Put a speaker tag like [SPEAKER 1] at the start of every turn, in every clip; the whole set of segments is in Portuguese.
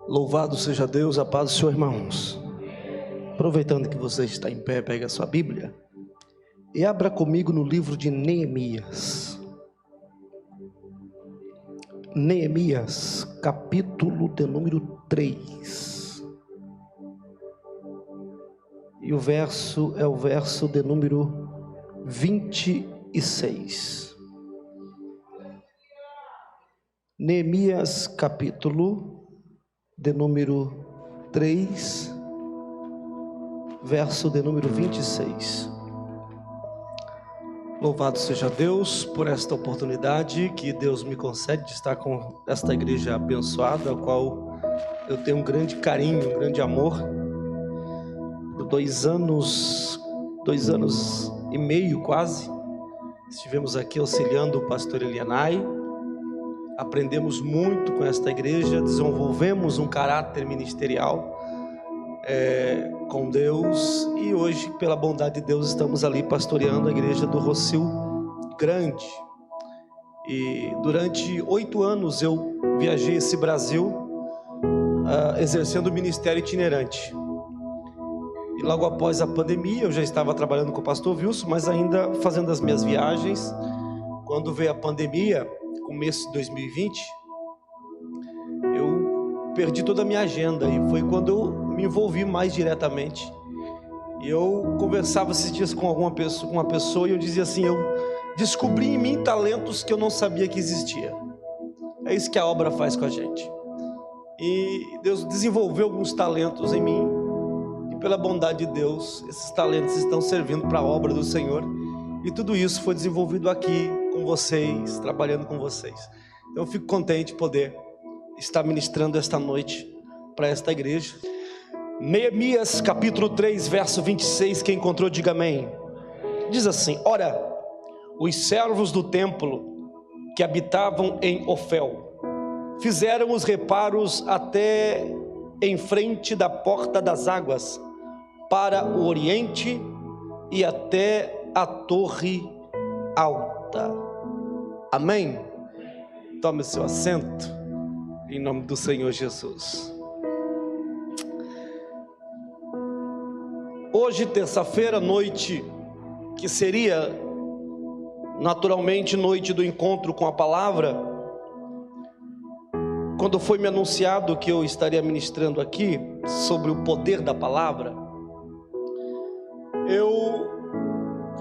[SPEAKER 1] Louvado seja Deus, a paz do Senhor, irmãos. Aproveitando que você está em pé, pega a sua Bíblia e abra comigo no livro de Neemias. Neemias, capítulo de número 3. E o verso é o verso de número 26. Neemias, capítulo de número 3, verso de número 26. Louvado seja Deus por esta oportunidade que Deus me concede de estar com esta igreja abençoada, a qual eu tenho um grande carinho, um grande amor. Por 2 anos e meio quase, estivemos aqui auxiliando o pastor Elianai. Aprendemos muito com esta igreja, desenvolvemos um caráter ministerial com Deus, e hoje, pela bondade de Deus, estamos ali pastoreando a igreja do Rocio Grande. E durante 8 anos eu viajei esse Brasil exercendo o ministério itinerante. E logo após a pandemia, eu já estava trabalhando com o pastor Wilson, mas ainda fazendo as minhas viagens. Quando veio a pandemia, começo de 2020, eu perdi toda a minha agenda, e foi quando eu me envolvi mais diretamente. E eu conversava esses dias com uma pessoa, e eu dizia assim: eu descobri em mim talentos que eu não sabia que existia. É isso que a obra faz com a gente. E Deus desenvolveu alguns talentos em mim, e pela bondade de Deus, esses talentos estão servindo para a obra do Senhor, e tudo isso foi desenvolvido aqui com vocês, trabalhando com vocês. Então eu fico contente de poder estar ministrando esta noite para esta igreja. Neemias capítulo 3, verso 26, quem encontrou diga amém. Diz assim: ora, os servos do templo que habitavam em Ofel fizeram os reparos até em frente da porta das águas, para o oriente e até a torre alta. Amém? Tome seu assento, em nome do Senhor Jesus. Hoje, terça-feira, noite que seria naturalmente noite do encontro com a palavra, quando foi me anunciado que eu estaria ministrando aqui sobre o poder da palavra, eu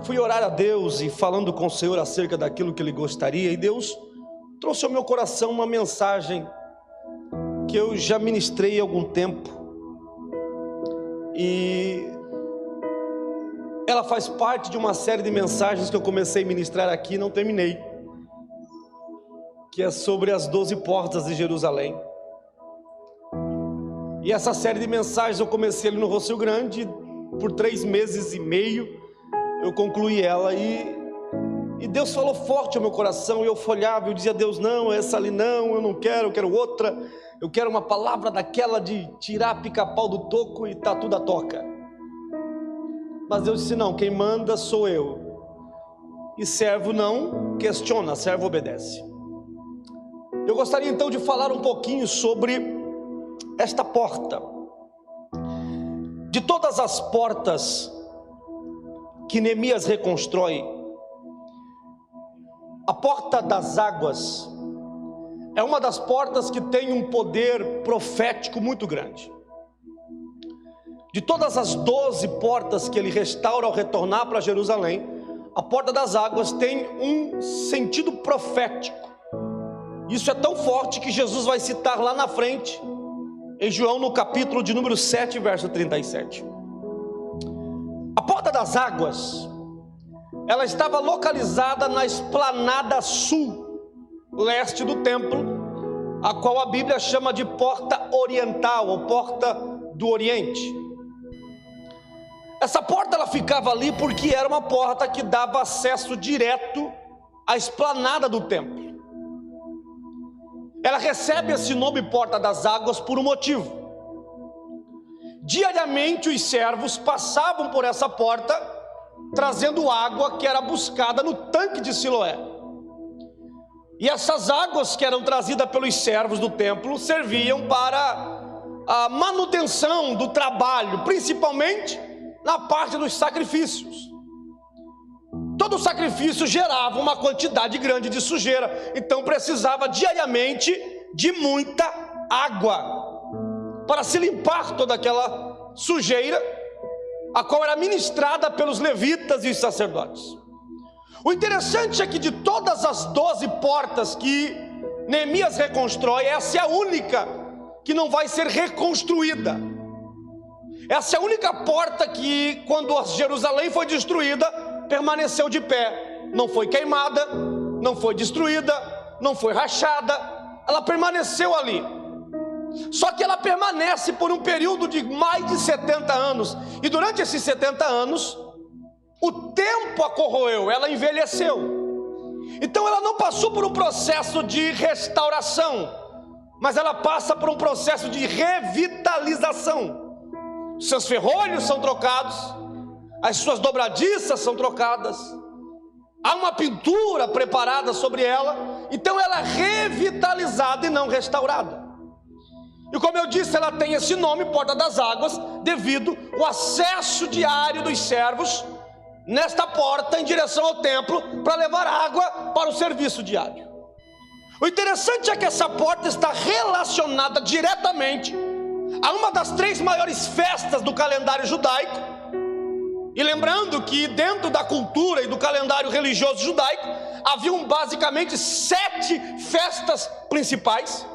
[SPEAKER 1] fui orar a Deus e falando com o Senhor acerca daquilo que Ele gostaria, e Deus trouxe ao meu coração uma mensagem que eu já ministrei há algum tempo, e ela faz parte de uma série de mensagens que eu comecei a ministrar aqui e não terminei, que é sobre as 12 portas de Jerusalém. E essa série de mensagens eu comecei ali no Rocio Grande, por 3 meses e meio eu concluí ela, e Deus falou forte ao meu coração, e eu folhava e eu dizia: Deus, não, essa ali não, eu não quero, eu quero outra, eu quero uma palavra daquela de tirar pica-pau do toco e tá tudo a toca. Mas Deus disse: não, quem manda sou eu, e servo não questiona, servo obedece. Eu gostaria então de falar um pouquinho sobre esta porta. De todas as portas que Neemias reconstrói, a porta das águas é uma das portas que tem um poder profético muito grande. De todas as 12 portas que ele restaura ao retornar para Jerusalém, a porta das águas tem um sentido profético. Isso é tão forte que Jesus vai citar lá na frente, em João, no capítulo de número 7, verso 37. A porta das águas, ela estava localizada na esplanada sul, leste do templo, a qual a Bíblia chama de porta oriental, ou porta do oriente. Essa porta ela ficava ali porque era uma porta que dava acesso direto à esplanada do templo. Ela recebe esse nome Porta das Águas por um motivo. Diariamente os servos passavam por essa porta trazendo água que era buscada no tanque de Siloé. E essas águas que eram trazidas pelos servos do templo serviam para a manutenção do trabalho, principalmente na parte dos sacrifícios. Todo sacrifício gerava uma quantidade grande de sujeira, então precisava diariamente de muita água para se limpar toda aquela sujeira, a qual era ministrada pelos levitas e os sacerdotes. O interessante é que de todas as 12 portas que Neemias reconstrói, essa é a única que não vai ser reconstruída. Essa é a única porta que, quando Jerusalém foi destruída, permaneceu de pé. Não foi queimada, não foi destruída, não foi rachada, ela permaneceu ali. Só que ela permanece por um período de mais de 70 anos. E durante esses 70 anos, o tempo a corroeu, ela envelheceu. Então ela não passou por um processo de restauração, mas ela passa por um processo de revitalização. Seus ferrolhos são trocados, as suas dobradiças são trocadas, há uma pintura preparada sobre ela. Então ela é revitalizada e não restaurada. E como eu disse, ela tem esse nome, Porta das Águas, devido ao acesso diário dos servos nesta porta em direção ao templo, para levar água para o serviço diário. O interessante é que essa porta está relacionada diretamente a uma das 3 maiores festas do calendário judaico. E lembrando que dentro da cultura e do calendário religioso judaico, haviam basicamente 7 festas principais.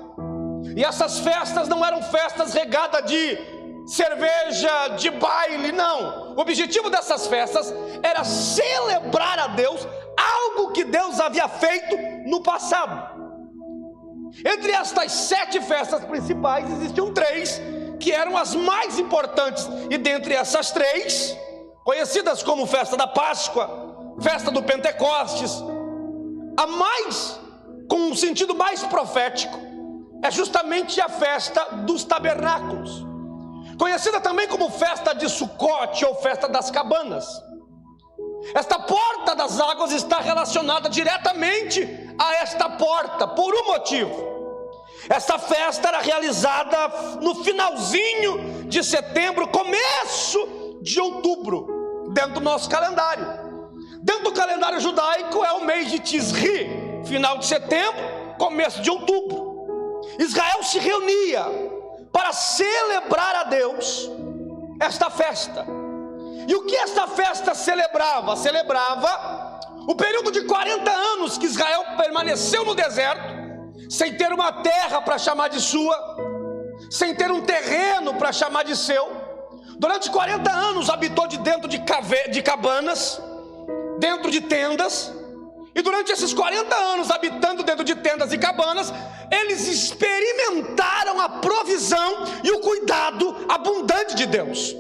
[SPEAKER 1] E essas festas não eram festas regadas de cerveja, de baile, não. O objetivo dessas festas era celebrar a Deus algo que Deus havia feito no passado. Entre estas 7 festas principais, existiam 3 que eram as mais importantes. E dentre essas 3, conhecidas como festa da Páscoa, festa do Pentecostes, a mais, com um sentido mais profético, é justamente a festa dos tabernáculos, conhecida também como festa de Sucote ou festa das cabanas. Esta porta das águas está relacionada diretamente a esta porta, por um motivo. Esta festa era realizada no finalzinho de setembro, começo de outubro, dentro do nosso calendário. Dentro do calendário judaico é o mês de Tisri, final de setembro, começo de outubro. Israel se reunia para celebrar a Deus esta festa. E o que esta festa celebrava? Celebrava o período de 40 anos que Israel permaneceu no deserto, sem ter uma terra para chamar de sua, sem ter um terreno para chamar de seu. Durante 40 anos habitou dentro de cabanas, dentro de tendas. E durante esses 40 anos habitando dentro de tendas e cabanas, eles experimentaram a provisão e o cuidado abundante de Deus.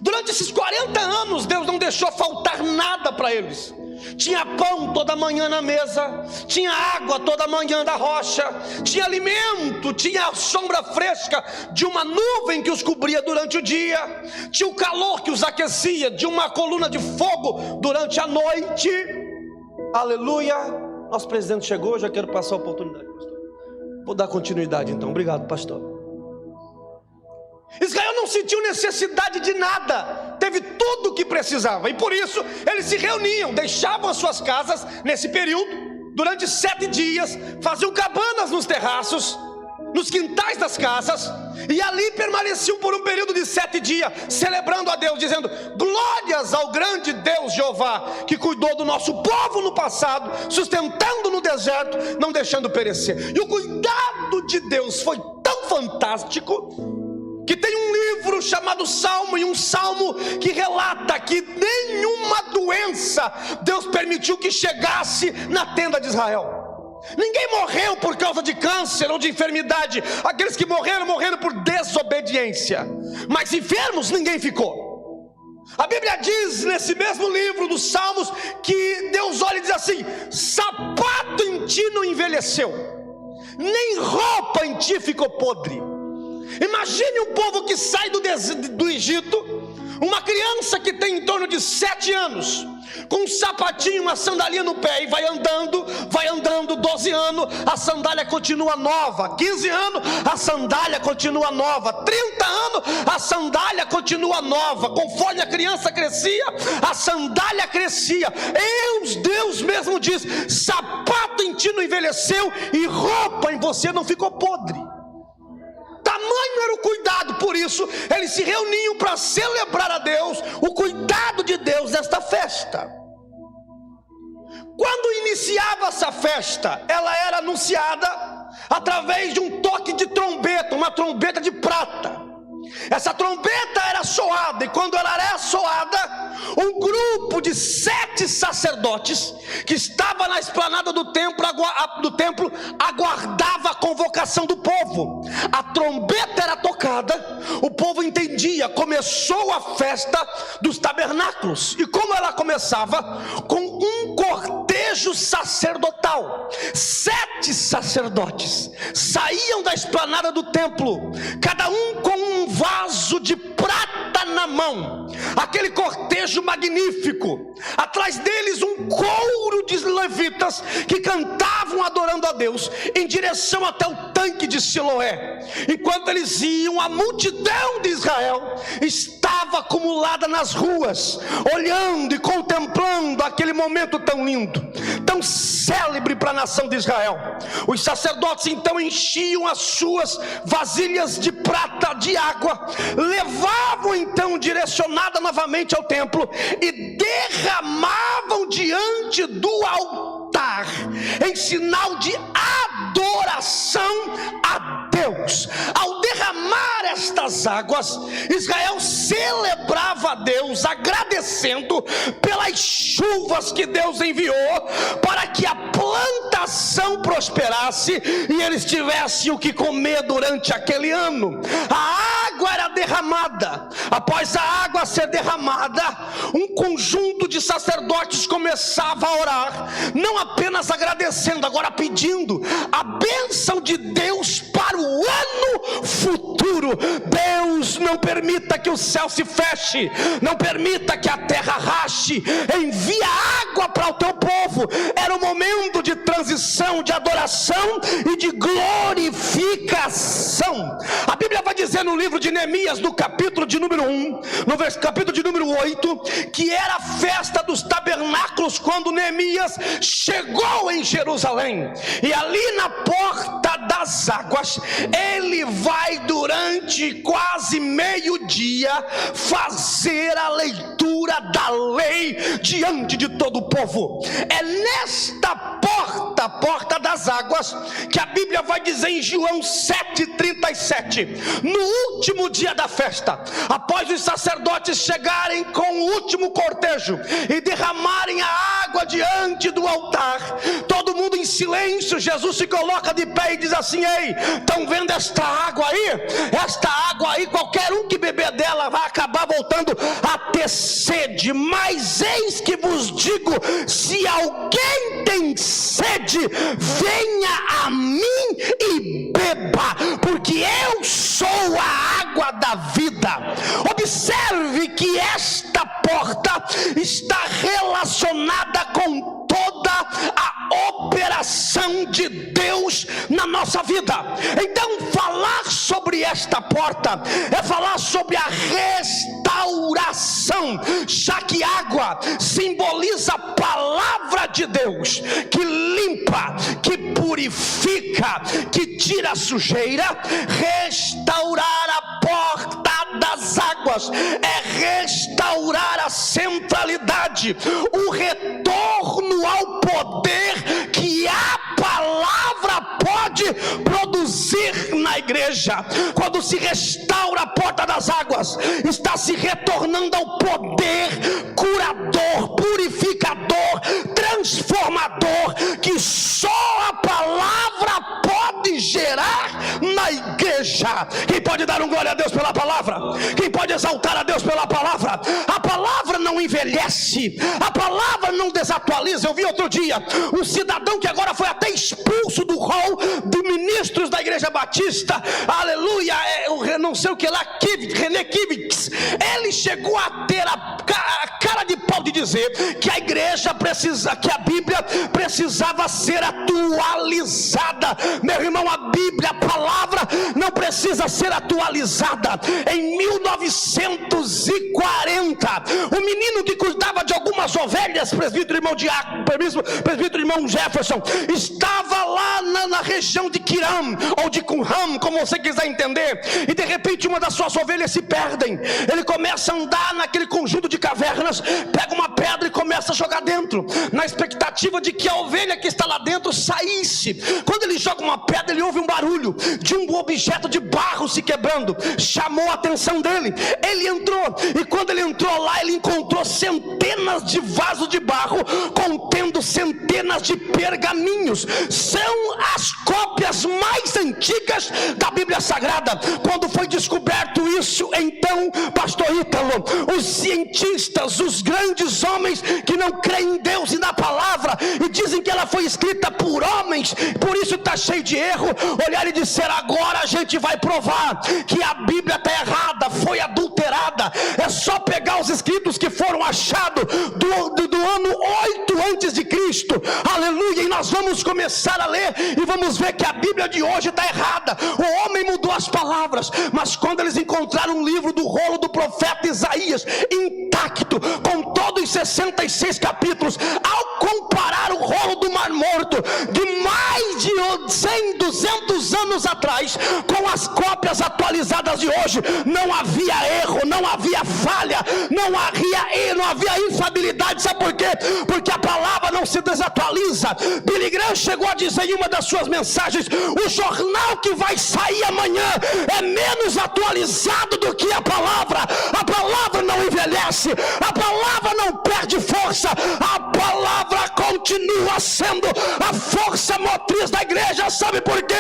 [SPEAKER 1] Durante esses 40 anos, Deus não deixou faltar nada para eles. Tinha pão toda manhã na mesa, tinha água toda manhã da rocha, tinha alimento, tinha a sombra fresca de uma nuvem que os cobria durante o dia, tinha o calor que os aquecia de uma coluna de fogo durante a noite. Aleluia. Nosso presidente chegou, já quero passar a oportunidade, pastor. Vou dar continuidade então, obrigado, pastor. Israel não sentiu necessidade de nada, teve tudo o que precisava, e por isso eles se reuniam, deixavam as suas casas nesse período, durante 7 dias, faziam cabanas nos terraços, nos quintais das casas, e ali permaneciam por um período de 7 dias, celebrando a Deus, dizendo: glórias ao grande Deus Jeová, que cuidou do nosso povo no passado, sustentando no deserto, não deixando perecer. E o cuidado de Deus foi tão fantástico, que tem um livro chamado Salmo, e um salmo que relata que nenhuma doença Deus permitiu que chegasse na tenda de Israel. Ninguém morreu por causa de câncer ou de enfermidade. Aqueles que morreram por desobediência, mas enfermos ninguém ficou. A Bíblia diz nesse mesmo livro dos Salmos que Deus olha e diz assim: sapato em ti não envelheceu, nem roupa em ti ficou podre. Imagine um povo que sai do Egito, uma criança que tem em torno de 7 anos, com um sapatinho, uma sandalinha no pé, e vai andando, 12 anos, a sandália continua nova, 15 anos, a sandália continua nova, 30 anos, a sandália continua nova. Conforme a criança crescia, a sandália crescia. Deus mesmo diz: sapato em ti não envelheceu e roupa em você não ficou podre. Tamanho era o cuidado. Por isso eles se reuniam para celebrar a Deus, o cuidado de Deus nesta festa. Quando iniciava essa festa, ela era anunciada através de um toque de trombeta, uma trombeta de prata. Essa trombeta era soada, e quando ela era soada, um grupo de 7 sacerdotes que estava na esplanada do templo aguardava a convocação do povo. A trombeta era tocada, o povo entendia, começou a festa dos tabernáculos. E como ela começava? Com um cortejo sacerdotal. 7 sacerdotes saíam da esplanada do templo, cada um com um vaso de prata na mão, aquele cortejo magnífico. Atrás deles um coro de levitas que cantavam adorando a Deus, em direção até o tanque de Siloé. Enquanto eles iam, a multidão de Israel estava acumulada nas ruas, olhando e contemplando aquele momento tão lindo, tão célebre para a nação de Israel. Os sacerdotes então enchiam as suas vasilhas de prata de água, levavam então direcionada novamente ao templo e derramavam diante do altar, em sinal de adoração a Deus. Ao derramar estas águas, Israel celebrava a Deus, agradecendo pelas chuvas que Deus enviou para que a plantação prosperasse e eles tivessem o que comer durante aquele ano. A água era derramada. Após a água ser derramada, um conjunto de sacerdotes começava a orar, não apenas agradecendo, agora pedindo a bênção de Deus para o ano futuro. Deus, não permita que o céu se feche, não permita que a terra rache, envia água para o teu povo. Era um momento de transição, de adoração e de glorificação. A Bíblia vai dizer no livro de Neemias, no capítulo de número 1, no capítulo de número 8, que era a festa dos tabernáculos quando Neemias chegou em Jerusalém. E ali na porta das águas, ele vai durante quase meio-dia fazer a leitura da lei diante de todo o povo. É nesta porta das águas, que a Bíblia vai dizer em João 7,37, no último dia da festa, após os sacerdotes chegarem com o último cortejo e derramarem a água diante do altar, todo mundo em silêncio, Jesus se coloca de pé e diz assim: ei, estão vendo esta água aí? Esta água aí, qualquer um que beber dela vai acabar voltando a ter sede, mas eis que vos digo, se alguém tem sede, venha a mim e beba, porque eu sou a água da vida. Observe que esta porta está relacionada com toda a operação de Deus na nossa vida. Então, falar sobre esta porta é falar sobre a restauração, já que água simboliza a palavra de Deus, que limpa, que purifica, que tira a sujeira. Restaurar a porta das águas é restaurar a centralidade, o retorno ao poder que a palavra pode produzir na igreja. Quando se restaura a porta das águas, está se retornando ao poder curador, purificador, transformador, que só a palavra pode gerar na igreja. Quem pode dar um glória a Deus pela palavra? Quem pode exaltar a Deus pela palavra? A palavra não envelhece, a palavra não desatualiza. Eu vi outro dia um cidadão que agora foi até expulso do hall de ministros da igreja batista, aleluia, o não sei o que lá, René Kivitz, ele chegou a ter a cara de pau de dizer que a igreja que a Bíblia precisava ser atualizada. Meu irmão, a Bíblia, a palavra não precisa ser atualizada. Em 1940, o menino que cuidava de algumas ovelhas, presbítero irmão Jefferson, estava lá na região de Kiram, ou de Qumran, como você quiser entender, e de repente uma das suas ovelhas se perdem. Ele começa a andar naquele conjunto de cavernas, pega uma pedra e começa a jogar dentro, na expectativa de que a ovelha que está lá dentro saísse. Quando ele joga uma pedra, ele ouve um barulho de um objeto de barro se quebrando. Chamou a atenção dele, ele entrou, e quando ele entrou lá, ele encontrou centenas de vasos de barro contendo centenas de pergaminhos. São as cópias mais antigas da Bíblia Sagrada. Quando foi descoberto isso, então, pastor Ítalo, os cientistas, os grandes homens que não creem em Deus e na palavra, e dizem que ela foi escrita por homens, por isso está cheio de erro, olharam e disseram: agora a gente vai provar que a Bíblia está errada, foi adulterada. É só pegar os escritos que foram achados do ano 8 antes de Cristo, aleluia, e nós vamos começar a ler e vamos ver que a Bíblia de hoje está errada. O homem mudou as palavras, mas quando eles encontraram um livro do rolo do profeta Isaías intacto, com todos os 66 capítulos, ao comparar o rolo do Mar Morto de mais de 100, 200 anos atrás com as cópias atualizadas de hoje, não havia erro, não havia falha, não havia infabilidade. Sabe por quê? Porque a palavra não se desatualiza. Billy Graham chegou a dizer em uma das suas mensagens: o jornal que vai sair amanhã é menos atualizado do que a palavra. A palavra não envelhece, a palavra não perde força, a palavra continua sendo a força motriz da igreja. Sabe por quê?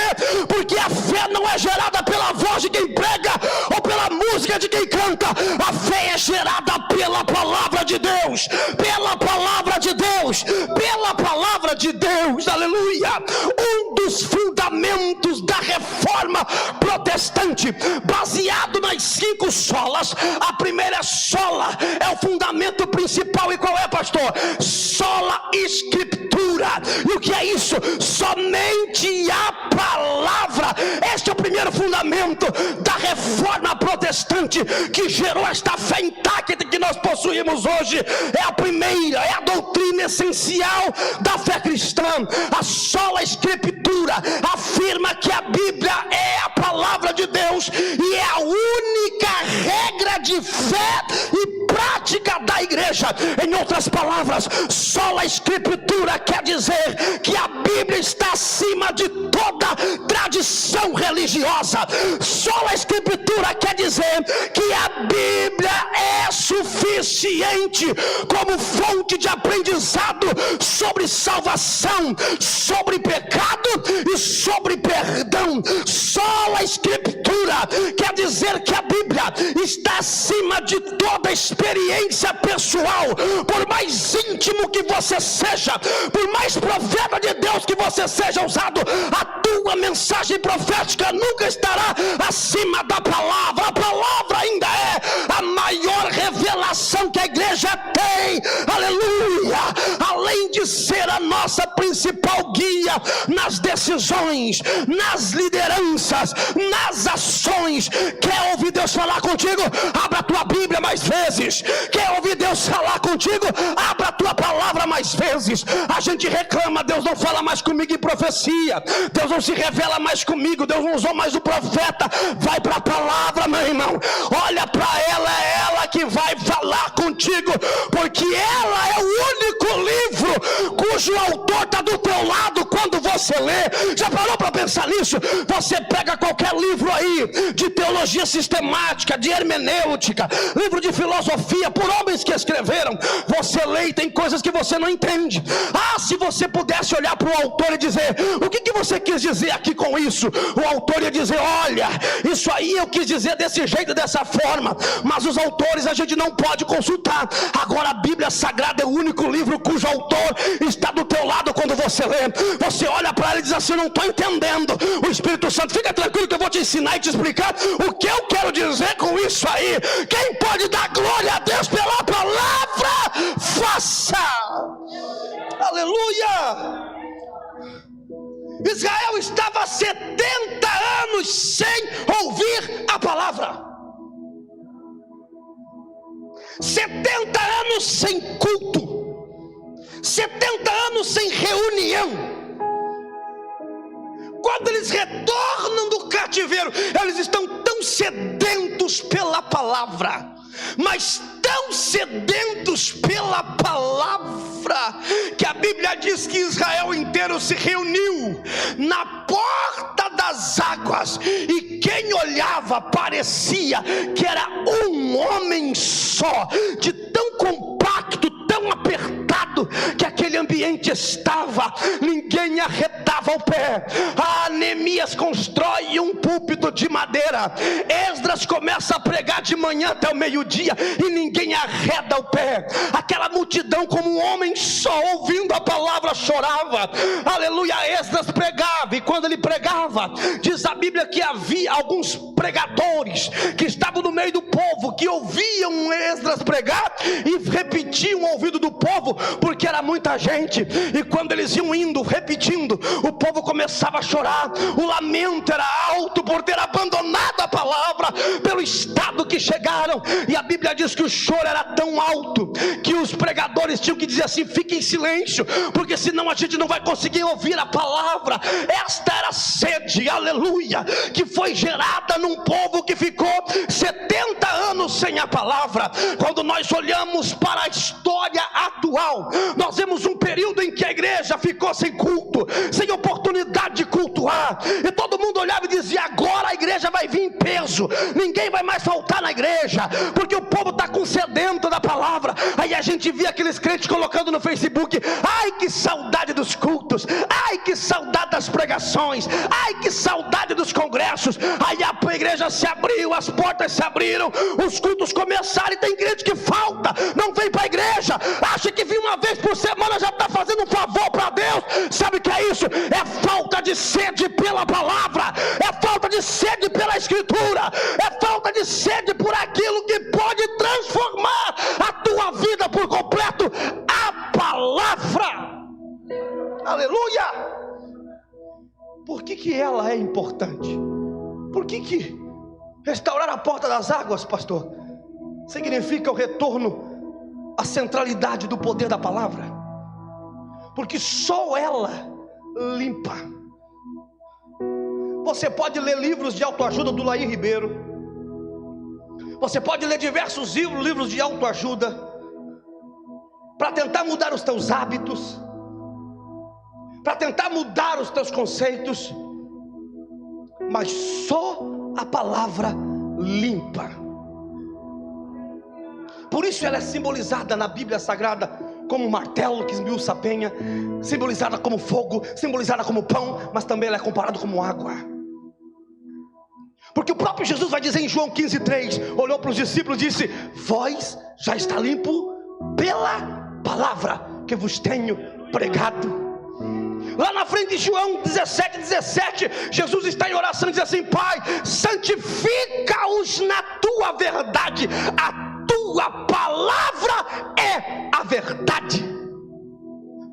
[SPEAKER 1] Porque a fé não é gerada pela voz de quem prega ou pela música de quem canta. A fé é gerada pela palavra de Deus, pela palavra de Deus, pela palavra de Deus, aleluia. Um dos fundamentos da reforma protestante, baseado nas 5 solas, a primeira sola é o fundamento principal. E qual é, pastor? Sola Escritura. E o que é isso? Somente a palavra. Este é o primeiro fundamento da reforma protestante, que gerou esta fé intacta que nós possuímos hoje. É a primeira, é a doutrina essencial da fé cristã. A sola Escritura afirma que a Bíblia é a palavra de Deus e é a única regra de fé e prática da igreja. Em outras palavras, sola Escritura quer dizer que a Bíblia está acima de toda tradição religiosa. Sola Escritura quer dizer que a Bíblia é suficiente como fonte de aprendizado sobre salvação, sobre pecado e sobre perdão. Sola Escritura quer dizer que a Bíblia está acima de toda experiência pessoal. Por mais íntimo que você seja, por mais profeta de Deus que você seja usado, a tua mensagem profética nunca estará acima da palavra. A palavra ainda é a maior revelação que a igreja tem, aleluia. Além de ser a nossa principal guia nas decisões, nas lideranças, nas ações. Quer ouvir Deus falar contigo? Abra a tua Bíblia mais vezes. Quer ouvir Deus falar contigo? Abra a tua palavra mais vezes. A gente reclama: Deus não fala mais comigo em profecia, Deus não se revela mais comigo, Deus não usou mais o profeta. Vai para a palavra, meu irmão, olha para ela, é ela que vai falar contigo, porque ela é o único livro cujo autor está do teu lado quando você lê. Já parou para pensar nisso? Você pega qualquer livro aí de teologia sistemática, de hermenêutica, livro de filosofia por homens que escreveram, você lê e tem coisas que você não entende. Se você pudesse olhar para o autor e dizer: o que você quis dizer aqui com isso? O autor ia dizer: olha, isso aí eu quis dizer desse jeito, dessa forma. Mas os autores a gente não pode consultar. Agora a Bíblia Sagrada é o único livro cujo autor está do teu lado quando você lê. Você olha olha para ela e diz assim: não estou entendendo. O Espírito Santo: fica tranquilo que eu vou te ensinar e te explicar o que eu quero dizer com isso aí. Quem pode dar glória a Deus pela palavra, faça. Aleluia. Israel estava 70 anos sem ouvir a palavra. 70 anos sem culto. 70 anos sem reunião. Quando eles retornam do cativeiro, eles estão tão sedentos pela palavra, mas tão sedentos pela palavra, que a Bíblia diz que Israel inteiro se reuniu na porta das águas, e quem olhava parecia que era um homem só, de tão compacto, tão apertado que aquele ambiente estava, ninguém arredava o pé. Neemias constrói um púlpito de madeira, Esdras começa a pregar de manhã até o meio-dia e ninguém arreda o pé. Aquela multidão, como um homem só, ouvindo a palavra, chorava. Aleluia. Esdras pregava, e quando ele pregava, diz a Bíblia que havia alguns pregadores que estavam no meio do povo, que ouviam Esdras pregar e repetiam ao ouvido do povo, porque era muita gente, e quando eles iam indo, repetindo, o povo começava a chorar. O lamento era alto por ter abandonado a palavra, pelo estado que chegaram, e a Bíblia diz que o choro era tão alto, que os pregadores tinham que dizer assim: fique em silêncio, porque senão a gente não vai conseguir ouvir a palavra. Esta era a sede, aleluia, que foi gerada num povo que ficou 70 anos sem a palavra. Quando nós olhamos para a história atual, nós vemos um período em que a igreja ficou sem culto, sem oportunidade de cultuar, e todo mundo olhava e dizia: agora a igreja vai vir em peso, ninguém vai mais faltar na igreja, porque o povo está com sedento da palavra. Aí a gente via aqueles crentes colocando no Facebook: ai que saudade dos cultos, ai que saudade das pregações, ai que saudade dos congressos. Aí a igreja se abriu, as portas se abriram, os cultos começaram, e tem crente que falta, não vem para a igreja, acha que vir uma vez por semana já está fazendo um favor para Deus. Sabe o que é isso? É falta de sede pela palavra, é falta de sede pela escritura, é falta de sede por aquilo que pode transformar a tua vida por completo, a palavra. Aleluia. Por que ela é importante? Por que restaurar a porta das águas, pastor, significa o retorno à centralidade do poder da palavra? Porque só ela limpa. Você pode ler livros de autoajuda do Laí Ribeiro, você pode ler diversos livros de autoajuda para tentar mudar os teus hábitos, para tentar mudar os teus conceitos, mas só a palavra limpa. Por isso ela é simbolizada na Bíblia Sagrada como martelo que esmiuça a penha, simbolizada como fogo, simbolizada como pão, mas também ela é comparada como água. Porque o próprio Jesus vai dizer em João 15:3, olhou para os discípulos e disse: vós já está limpo pela palavra que vos tenho pregado. Lá na frente de João 17:17, Jesus está em oração e diz assim: Pai, santifica-os na tua verdade, a tua palavra é a verdade.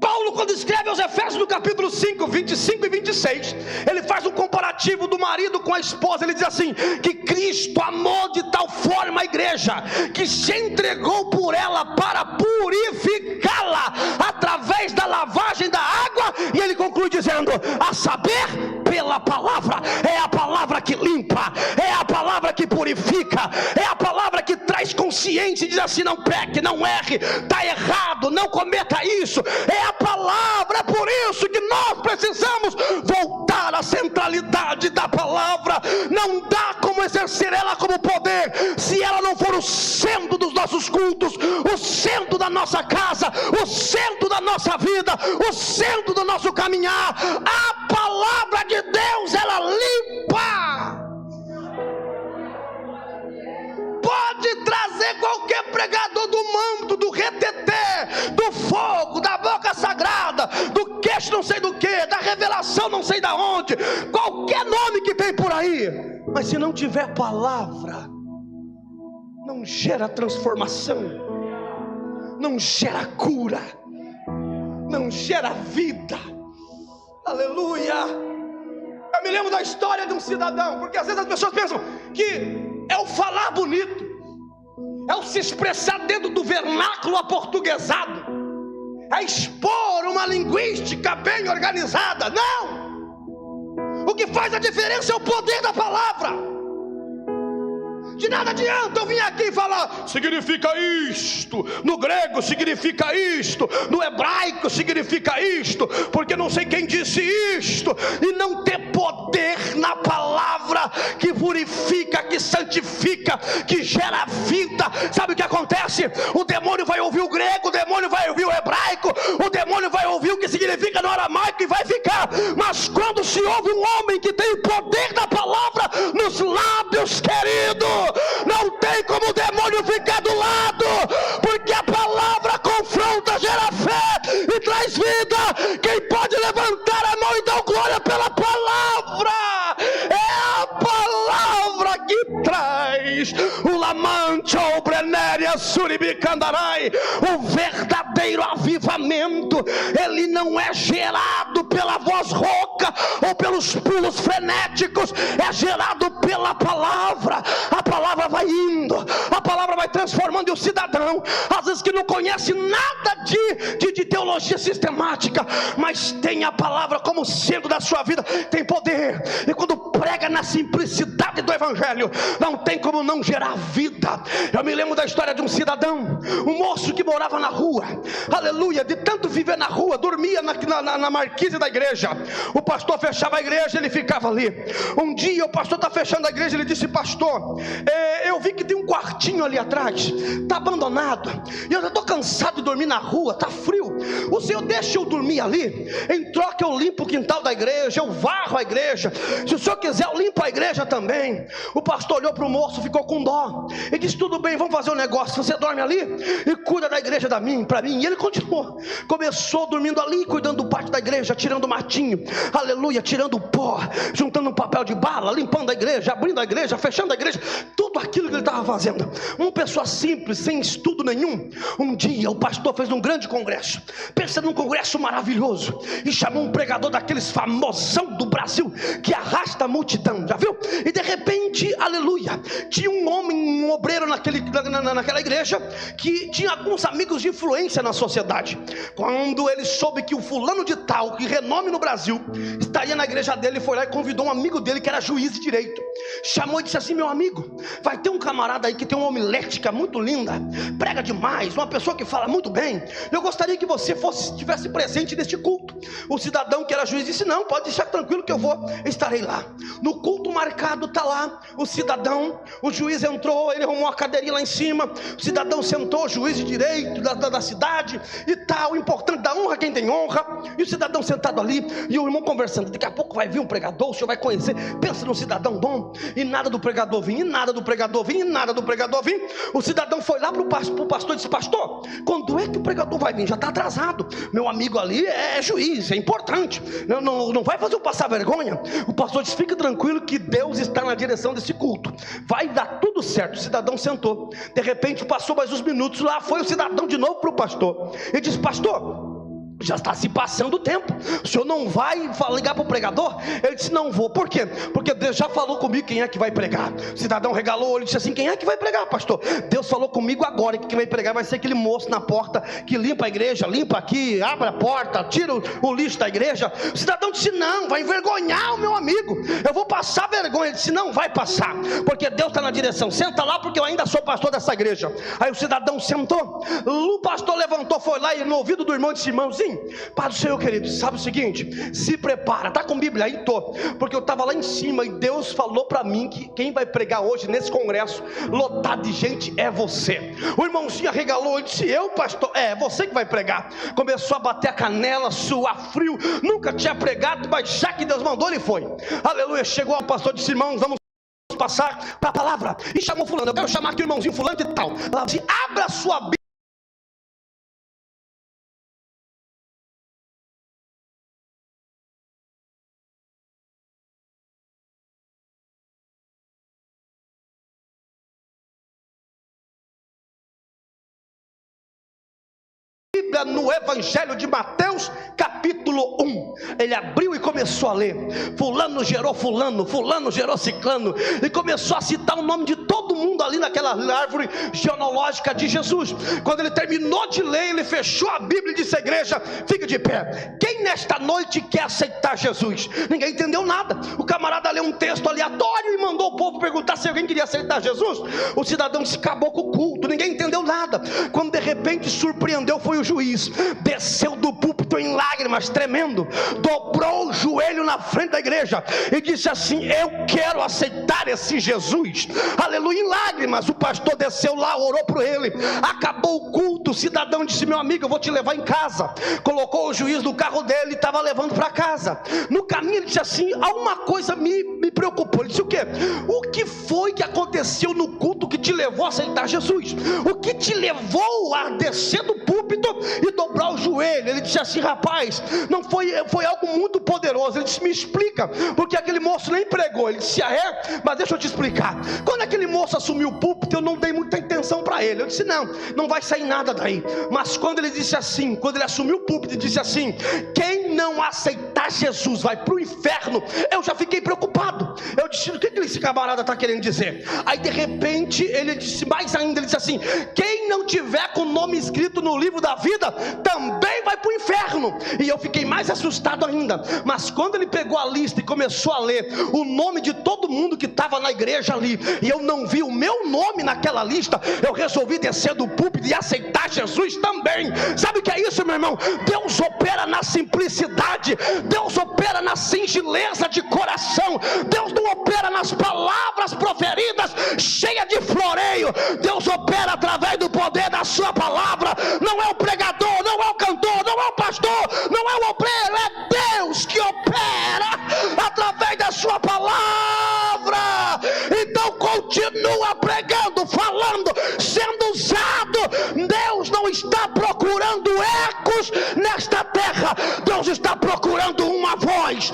[SPEAKER 1] Paulo, quando escreve aos Efésios no capítulo 5, 25 e 26, ele faz um comparativo do marido com a esposa. Ele diz assim, que Cristo amou de tal forma a igreja, que se entregou por ela para purificá-la através da lavagem da água, e ele conclui dizendo, a saber, pela palavra. É a palavra que limpa, é a palavra que purifica, é a palavra que traz consciência e diz assim, não peque, não erre, está errado, não cometa isso. É a palavra, é por isso que nós precisamos voltar à centralidade da palavra. Não dá como exercer ela como poder se ela não for o centro dos nossos cultos, o centro da nossa casa, o centro da nossa vida, o centro do nosso caminhar. A palavra de Deus, ela limpa. Pode trazer qualquer pregador do manto, do reteté, do fogo, da boca sagrada, do queixo não sei do que, da revelação não sei da onde, qualquer nome que tem por aí, mas se não tiver palavra, não gera transformação, não gera cura, não gera vida. Aleluia. Eu me lembro da história de um cidadão, porque às vezes as pessoas pensam que é o falar bonito, é o se expressar dentro do vernáculo aportuguesado, é expor uma linguística bem organizada. Não! O que faz a diferença é o poder da palavra. De nada adianta eu vir aqui e falar, significa isto, no grego significa isto, no hebraico significa isto, porque não sei quem disse isto, e não ter poder na palavra que purifica, que santifica, que gera vida. Sabe o que acontece? O demônio vai ouvir o grego, o demônio vai ouvir o hebraico, o demônio vai ouvir o que significa no aramaico e vai ficar. Mas quando se ouve um homem que tem o poder da palavra nos lábios, querido, não tem como o demônio ficar do lado, porque a palavra confronta, gera fé e traz vida. Quem pode levantar a mão e dar glória pela palavra? É a palavra que traz o lamante, o brenéria, suribicandarai, o verdadeiro avivamento. Ele não é gerado pela voz rouca ou pelos pulos frenéticos, é gerado pela palavra. A palavra vai indo, a palavra vai transformando, e o cidadão, às vezes que não conhece nada de teologia sistemática, mas tem a palavra como centro da sua vida, tem poder, e quando prega na simplicidade do evangelho, não tem como não gerar vida. Eu me lembro da história de um cidadão, um moço que morava na rua, aleluia, de tanto viver na rua, dormia na marquise da igreja. O pastor fechava a igreja, ele ficava ali. Um dia o pastor está fechando a igreja, ele disse, pastor, eu vi que tem um quartinho ali atrás, está abandonado, e eu já estou cansado de dormir na rua, está frio, o senhor deixa eu dormir ali, em troca eu limpo o quintal da igreja, eu varro a igreja, se o senhor quiser eu limpo a igreja também. O pastor olhou para o moço, ficou com dó, e disse, tudo bem, vamos fazer um negócio, você dorme ali e cuida da igreja para mim. E ele continuou, começou dormindo ali, cuidando do pátio da igreja, tirando o matinho, aleluia, tirando o pó, juntando um papel de bala, limpando a igreja, abrindo a igreja, fechando a igreja, tudo aquilo que ele estava fazendo. Uma pessoa simples, sem estudo nenhum. Um dia o pastor fez um grande congresso, pensa num congresso maravilhoso, e chamou um pregador daqueles famosão do Brasil, que arrasta a multidão, já viu? E de repente, aleluia, tinha um homem, um obreiro naquela igreja, que tinha alguns amigos de influência na sociedade. Quando ele soube que o fulano de tal, que renome no Brasil, estaria na igreja dele, ele foi lá e convidou um amigo dele que era juiz de direito, chamou e disse assim, meu amigo, vai ter um camarada aí que tem uma homilética muito linda, prega demais, uma pessoa que fala muito bem, eu gostaria que você estivesse presente neste culto. O cidadão que era juiz disse, não, pode deixar tranquilo que eu estarei lá. No culto marcado está lá o cidadão, o juiz entrou, ele arrumou uma cadeirinha lá em cima, o cidadão sentou, juiz de direito da cidade e tal, o importante da honra quem tem honra, e o cidadão sentado ali, e o irmão conversando, daqui a pouco vai vir um pregador, o senhor vai conhecer, pensa num cidadão bom, e nada do pregador vir, e nada do pregador vir, e nada do pregador vir. O cidadão foi lá para o pastor e disse, pastor, quando é que o pregador vai vir? Já está atrasado, meu amigo ali é juiz, é importante, não vai fazer eu passar vergonha. O pastor disse, fique tranquilo que Deus está na direção desse culto, vai dar tudo certo. O cidadão sentou, de repente passou mais uns minutos, lá foi o cidadão de novo para o pastor, e disse, pastor, já está se passando o tempo, o senhor não vai ligar para o pregador? Ele disse, não vou. Por quê? Porque Deus já falou comigo quem é que vai pregar. O cidadão regalou o olho e disse assim, quem é que vai pregar, pastor? Deus falou comigo agora que quem vai pregar vai ser aquele moço na porta, que limpa a igreja, limpa aqui, abre a porta, tira o lixo da igreja. O cidadão disse, não, vai envergonhar o meu amigo, eu vou passar vergonha. Ele disse, não vai passar, porque Deus está na direção, senta lá porque eu ainda sou pastor dessa igreja. Aí o cidadão sentou, o pastor levantou, foi lá e no ouvido do irmão disse, irmãozinho, Pai do Senhor, querido, sabe o seguinte, se prepara, tá com Bíblia aí? Tô, porque eu estava lá em cima e Deus falou para mim que quem vai pregar hoje nesse congresso lotado de gente é você. O irmãozinho arregalou e disse, eu pastor? É você que vai pregar. Começou a bater a canela, suar frio, nunca tinha pregado, mas já que Deus mandou, ele foi. Aleluia. Chegou o pastor e disse, irmãos, vamos passar para a palavra, e chamou fulano, eu quero chamar aqui o irmãozinho fulano e tal. Ela disse, abra sua Bíblia Bíblia no Evangelho de Mateus, capítulo 1. Ele abriu e começou a ler. Fulano gerou fulano, fulano gerou ciclano, e começou a citar o nome de todo mundo ali naquela árvore genealógica de Jesus. Quando ele terminou de ler, ele fechou a Bíblia e disse à igreja: fique de pé. Quem nesta noite quer aceitar Jesus? Ninguém entendeu nada. O camarada leu um texto aleatório e mandou o povo perguntar se alguém queria aceitar Jesus. O cidadão disse: acabou com o culto. Ninguém entendeu nada. Quando de repente surpreendeu foi o juiz, desceu do púlpito em lágrimas, tremendo, dobrou o joelho na frente da igreja e disse assim: eu quero aceitar esse Jesus, aleluia, em lágrimas. O pastor desceu lá, orou por ele, acabou o culto. O cidadão disse: meu amigo, eu vou te levar em casa. Colocou o juiz no carro dele e estava levando para casa. No caminho ele disse assim: alguma coisa me preocupou. Ele disse: o quê? O que foi que aconteceu no culto que te levou a aceitar Jesus? O que te levou a descer do púlpito e dobrar o joelho? Ele disse assim: rapaz, não foi algo muito poderoso. Ele disse: me explica, porque aquele moço nem pregou. Ele disse: ah é? Mas deixa eu te explicar. Quando aquele moço assumiu o púlpito, eu não dei muita atenção para ele. Eu disse: não vai sair nada daí. Mas quando ele disse assim, quando ele assumiu o púlpito e disse assim: quem não aceitar Jesus vai para o inferno, eu já fiquei preocupado. Eu disse: o que esse camarada está querendo dizer? Aí de repente ele disse mais ainda, ele disse assim: quem não tiver com o nome escrito no livro da vida também vai para o inferno. E eu fiquei mais assustado ainda. Mas quando ele pegou a lista e começou a ler o nome de todo mundo que estava na igreja ali, e eu não vi o meu nome naquela lista, eu resolvi descer do púlpito e aceitar Jesus também. Sabe o que é isso, meu irmão? Deus opera na simplicidade, Deus opera na singeleza de coração. Deus não opera nas palavras proferidas cheia de floreio. Deus opera através do poder da sua palavra. Não é o pregador, não é o cantor, não é o pastor, não é o obreiro, é Deus que opera através da sua palavra. Então continua pregando, falando, sendo usado. Deus não está procurando ecos nesta terra. Deus está procurando uma voz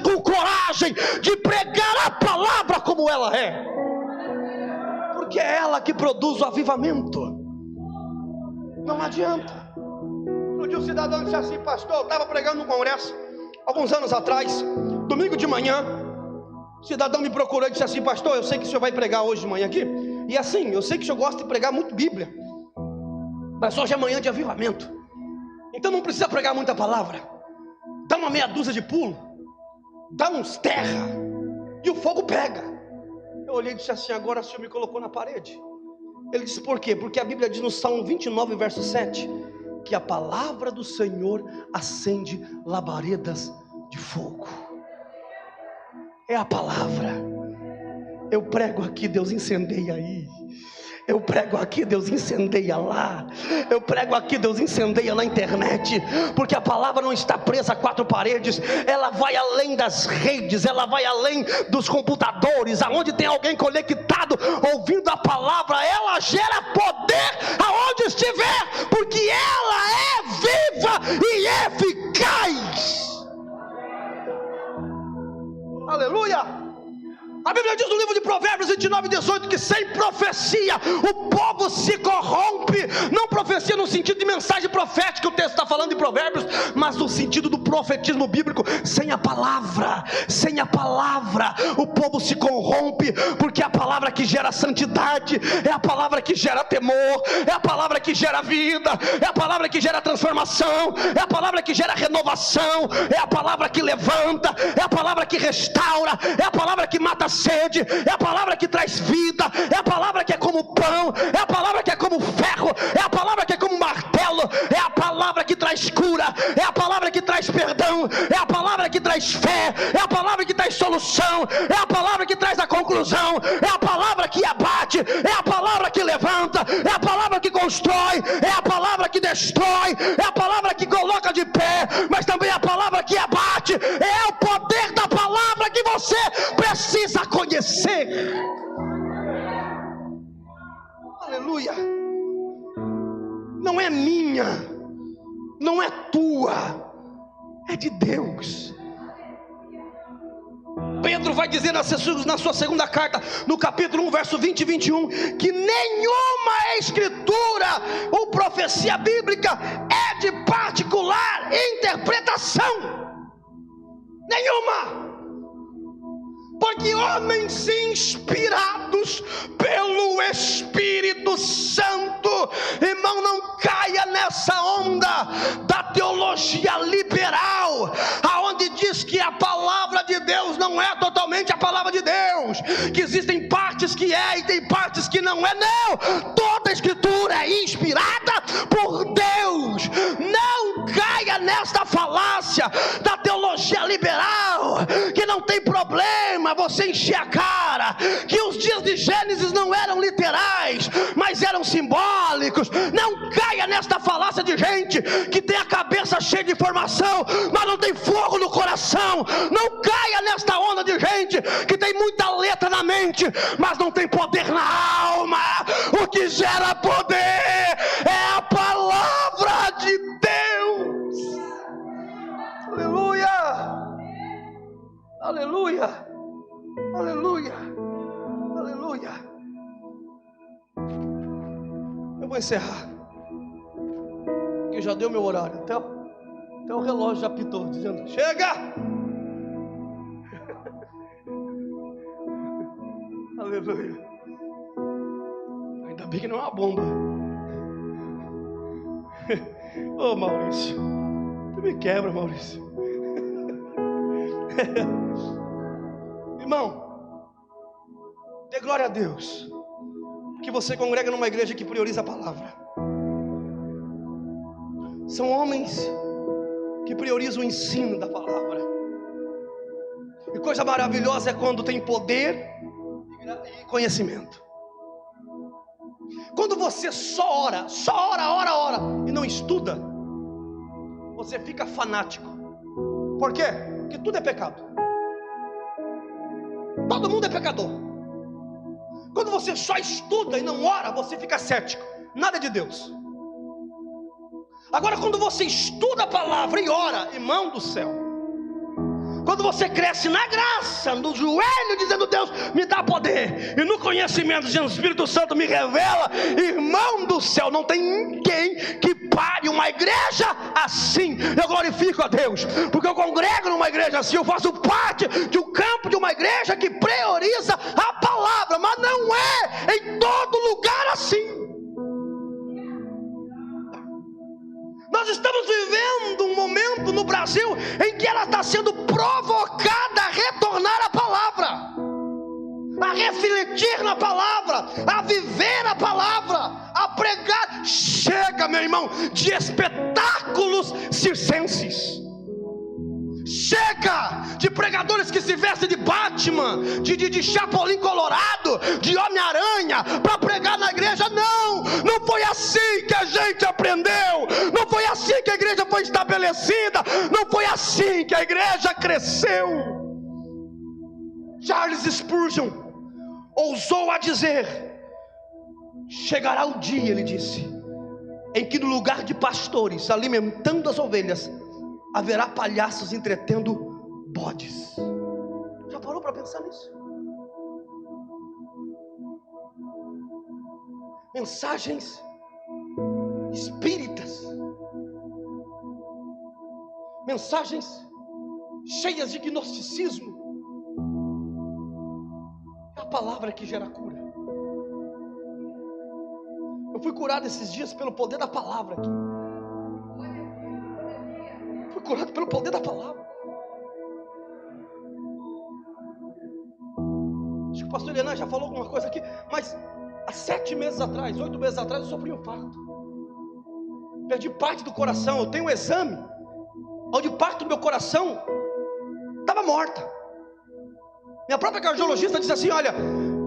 [SPEAKER 1] com coragem de pregar a palavra como ela é, porque é ela que produz o avivamento. Não adianta. No dia o cidadão disse assim: pastor, eu estava pregando no congresso alguns anos atrás, domingo de manhã. O cidadão me procurou e disse assim: pastor, eu sei que o senhor vai pregar hoje de manhã aqui, e assim, eu sei que o senhor gosta de pregar muito Bíblia, mas hoje é manhã de avivamento, então não precisa pregar muita palavra. Dá uma meia dúzia de pulo, dá uns terra, e o fogo pega. Eu olhei e disse assim: agora o senhor me colocou na parede. Ele disse: por quê? Porque a Bíblia diz no Salmo 29, verso 7, que a palavra do Senhor acende labaredas de fogo. É a palavra. Eu prego aqui, Deus incendeia aí. Eu prego aqui, Deus incendeia lá. Eu prego aqui, Deus incendeia na internet. Porque a palavra não está presa a quatro paredes. Ela vai além das redes, ela vai além dos computadores. Aonde tem alguém conectado, ouvindo a palavra, ela gera poder aonde estiver, porque ela é viva e eficaz. Aleluia. A Bíblia diz no livro de Provérbios 29, 18 que sem profecia o povo se corrompe. Não profecia no sentido de mensagem profética, o texto está falando de Provérbios, mas no sentido do profetismo bíblico. Sem a palavra o povo se corrompe, porque é a palavra que gera santidade, é a palavra que gera temor, é a palavra que gera vida, é a palavra que gera transformação, é a palavra que gera renovação, é a palavra que levanta, é a palavra que restaura, é a palavra que mata a sede, é a palavra que traz vida, é a palavra que é como pão, é a palavra que é como ferro, é a palavra que é como martelo, é a palavra que traz cura, é a palavra que traz perdão, é a palavra que traz fé, é a palavra que traz solução, é a palavra que traz a conclusão, é a palavra que abate, é a palavra que levanta, é a palavra que constrói, é a palavra que destrói, é a palavra que coloca de pé, mas também é a palavra que abate. É o poder da palavra que você precisa conhecer. Aleluia. Não é minha, não é tua, é de Deus. Pedro vai dizer na sua segunda carta, no capítulo 1, verso 20 e 21, que nenhuma escritura ou profecia bíblica é de particular interpretação. Nenhuma. Porque homens inspirados pelo Espírito Santo, irmão, não caia nessa onda da teologia liberal, aonde diz que a palavra de Deus não é totalmente a palavra de Deus, que existem partes que é e tem partes que não é. Não, toda a escritura é inspirada por Deus. Não caia nesta falácia da teologia liberal, que não tem problema você encher a cara, que os dias de Gênesis não eram literais, mas eram simbólicos. Não caia nesta falácia de gente que tem a cabeça cheia de informação, mas não tem fogo no coração. Não caia nesta onda de gente que tem muita letra na mente, mas não tem poder na alma. O que gera poder é a palavra de Deus. Aleluia, aleluia, aleluia, aleluia. Eu vou encerrar, que já deu meu horário. Até o relógio já apitou, dizendo: chega. Aleluia. Ainda bem que não é uma bomba. Ô Maurício, tu me quebra, Maurício. Irmão, dê glória a Deus que você congrega numa igreja que prioriza a palavra. São homens que priorizam o ensino da palavra. E coisa maravilhosa é quando tem poder e conhecimento. Quando você só ora e não estuda, você fica fanático. Por quê? Porque tudo é pecado. Todo mundo é pecador. Quando você só estuda e não ora, você fica cético. Nada é de Deus. Agora, quando você estuda a palavra e ora, irmão do céu, quando você cresce na graça, no joelho, dizendo: Deus, me dá poder, e no conhecimento, dizendo: Espírito Santo me revela, irmão do céu, não tem ninguém que pare uma igreja assim. Eu glorifico a Deus, porque eu congrego numa igreja assim. Eu faço parte de um campo, de uma igreja que prioriza a palavra, mas não é em todo lugar assim. Nós estamos vivendo um momento no Brasil em que ela está sendo provocada a retornar à palavra, a refletir na palavra, a viver a palavra, a pregar. Chega, meu irmão, de espetáculos circenses. Chega de pregadores que se vestem de Batman, de Chapolin Colorado, de Homem-Aranha, para pregar na igreja. Não foi assim que a gente aprendeu. Não foi assim que a igreja foi estabelecida. Não foi assim que a igreja cresceu. Charles Spurgeon ousou a dizer: chegará o dia, ele disse, em que no lugar de pastores alimentando as ovelhas, haverá palhaços entretendo bodes. Já parou para pensar nisso? Mensagens espíritas, mensagens cheias de gnosticismo. É a palavra que gera cura. Eu fui curado esses dias pelo poder da palavra aqui. Fui curado pelo poder da palavra. Acho que o pastor Lenan já falou alguma coisa aqui, mas há 7 meses atrás, 8 meses atrás, eu sofri um infarto. Perdi parte do coração. Eu tenho um exame onde parte do meu coração estava morta. Minha própria cardiologista disse assim: olha,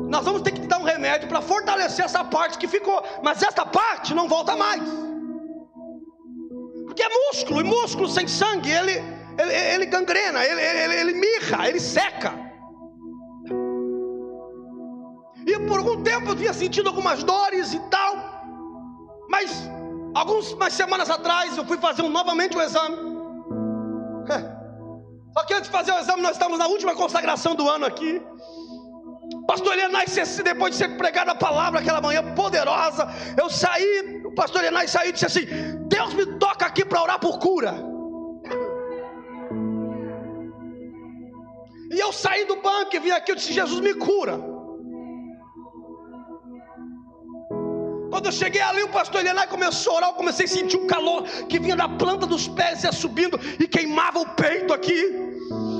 [SPEAKER 1] nós vamos ter que te dar um remédio para fortalecer essa parte que ficou, mas essa parte não volta mais, porque é músculo, e músculo sem sangue, ele gangrena, ele mirra, ele seca. E por algum tempo eu tinha sentido algumas dores e tal, mas algumas semanas atrás eu fui fazer novamente um exame. Só aqui antes de fazer o exame, nós estamos na última consagração do ano aqui. Pastor Elianai, depois de ser pregada a palavra aquela manhã poderosa, eu saí, o pastor Elianai saiu e disse assim: Deus me toca aqui para orar por cura. E eu saí do banco e vim aqui, eu disse: Jesus, me cura. Quando eu cheguei ali, o pastor Elianai começou a orar, eu comecei a sentir um calor que vinha da planta dos pés, ia subindo e queimava o peito aqui.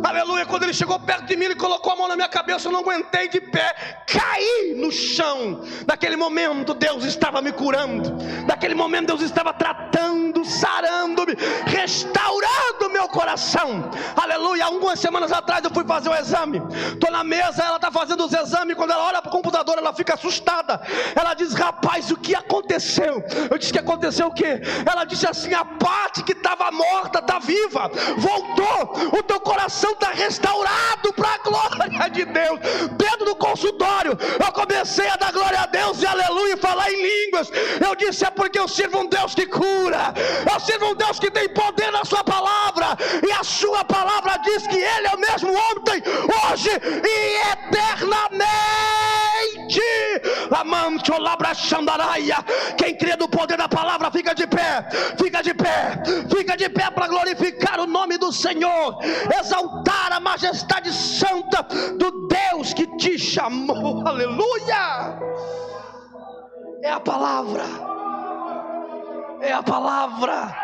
[SPEAKER 1] Aleluia. Quando ele chegou perto de mim, ele colocou a mão na minha cabeça, eu não aguentei de pé, caí no chão. Naquele momento Deus estava me curando, naquele momento Deus estava tratando, sarando-me, restaurando meu coração. Aleluia. Algumas semanas atrás eu fui fazer o exame, estou na mesa, ela está fazendo os exames. Quando ela olha para o computador, ela fica assustada. Ela diz: rapaz, o que aconteceu? Eu disse: que aconteceu o quê? Ela disse assim: a parte que estava morta está viva, voltou, o teu coração está restaurado para a glória de Deus. Dentro do consultório eu comecei a dar glória a Deus e aleluia, e falar em línguas. Eu disse: é porque eu sirvo um Deus que cura, eu sirvo um Deus que tem poder na sua palavra, e a sua palavra diz que Ele é o mesmo ontem, hoje e eternamente. Quem crê no poder da palavra fica de pé, fica de pé, fica de pé para glorificar o nome do Senhor, exaltar a majestade santa do Deus que te chamou. Aleluia. É a palavra, é a palavra,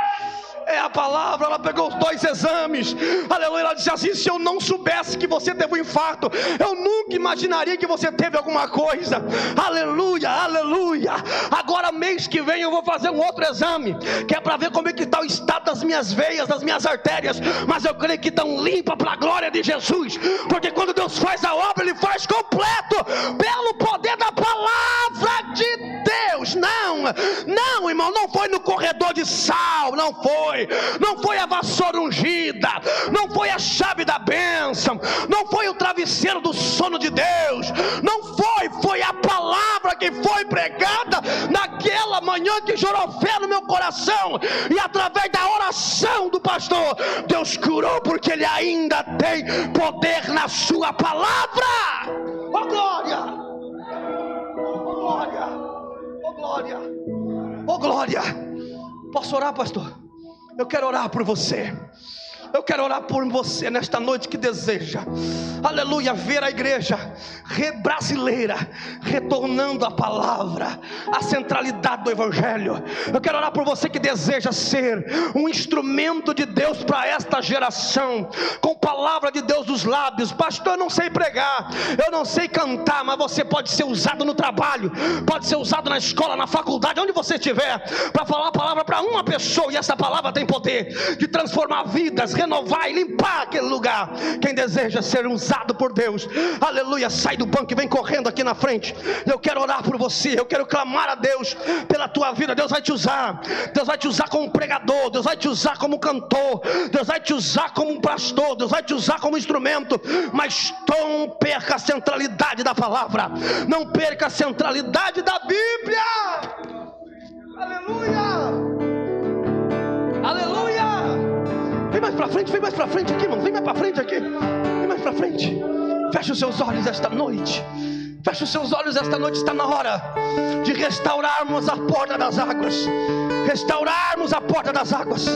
[SPEAKER 1] é a palavra. Ela pegou os 2 exames, aleluia. Ela disse assim: se eu não soubesse que você teve um infarto, eu nunca imaginaria que você teve alguma coisa. Aleluia, aleluia. Agora mês que vem eu vou fazer um outro exame, que é para ver como é que está o estado das minhas veias, das minhas artérias. Mas eu creio que estão limpas para a glória de Jesus, porque quando Deus faz a obra, Ele faz completo, pelo poder da palavra de Deus. Não, irmão, não foi no corredor de sal, não foi a vassoura ungida, não foi a chave da bênção, não foi o travesseiro do sono de Deus, não foi a palavra que foi pregada naquela manhã que gerou fé no meu coração, e através da oração do pastor, Deus curou, porque Ele ainda tem poder na sua palavra. Oh glória, oh glória, oh glória, oh glória. Posso orar, pastor? Eu quero orar por você. Eu quero orar por você nesta noite que deseja, aleluia, ver a igreja brasileira retornando à palavra, à centralidade do evangelho. Eu quero orar por você que deseja ser um instrumento de Deus para esta geração, com palavra de Deus dos lábios. Pastor, eu não sei pregar, eu não sei cantar, mas você pode ser usado no trabalho, pode ser usado na escola, na faculdade, onde você estiver, para falar a palavra para uma pessoa, e essa palavra tem poder de transformar vidas, renovar e limpar aquele lugar. Quem deseja ser usado por Deus, aleluia, sai do banco e vem correndo aqui na frente. Eu quero orar por você, eu quero clamar a Deus pela tua vida. Deus vai te usar, Deus vai te usar como pregador, Deus vai te usar como cantor, Deus vai te usar como um pastor, Deus vai te usar como instrumento. Mas não perca a centralidade da palavra, não perca a centralidade da Bíblia. Aleluia, aleluia. Vem mais pra frente aqui, irmão. Vem mais pra frente aqui. Vem mais pra frente. Feche os seus olhos esta noite. Feche os seus olhos esta noite. Está na hora de restaurarmos a porta das águas. Restaurarmos a porta das águas.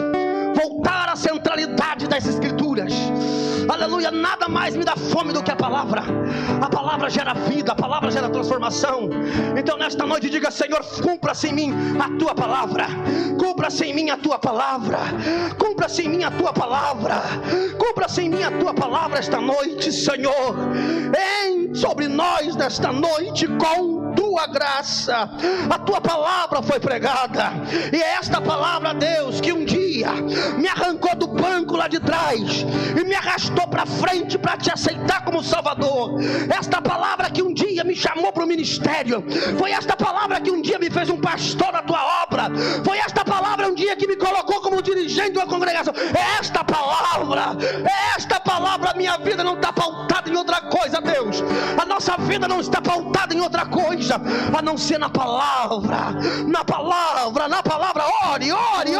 [SPEAKER 1] Voltar à centralidade das Escrituras. Aleluia, nada mais me dá fome do que a palavra. A palavra gera vida, a palavra gera transformação. Então nesta noite diga: Senhor, cumpra-se em mim a tua palavra. Cumpra-se em mim a tua palavra. Cumpra-se em mim a tua palavra. Cumpra-se em mim a tua palavra esta noite, Senhor. Vem sobre nós nesta noite com tua graça. A tua palavra foi pregada, e é esta palavra, Deus, que um dia me arrancou do banco lá de trás e me arrastou para frente para te aceitar como Salvador. Esta palavra que um dia me chamou para o ministério, foi esta palavra que um dia me fez um pastor da tua obra, foi esta palavra um dia que me colocou como dirigente de uma congregação. É esta palavra, minha vida não está pautada em outra coisa, Deus. A nossa vida não está pautada em outra coisa a não ser na palavra. Na palavra, ore.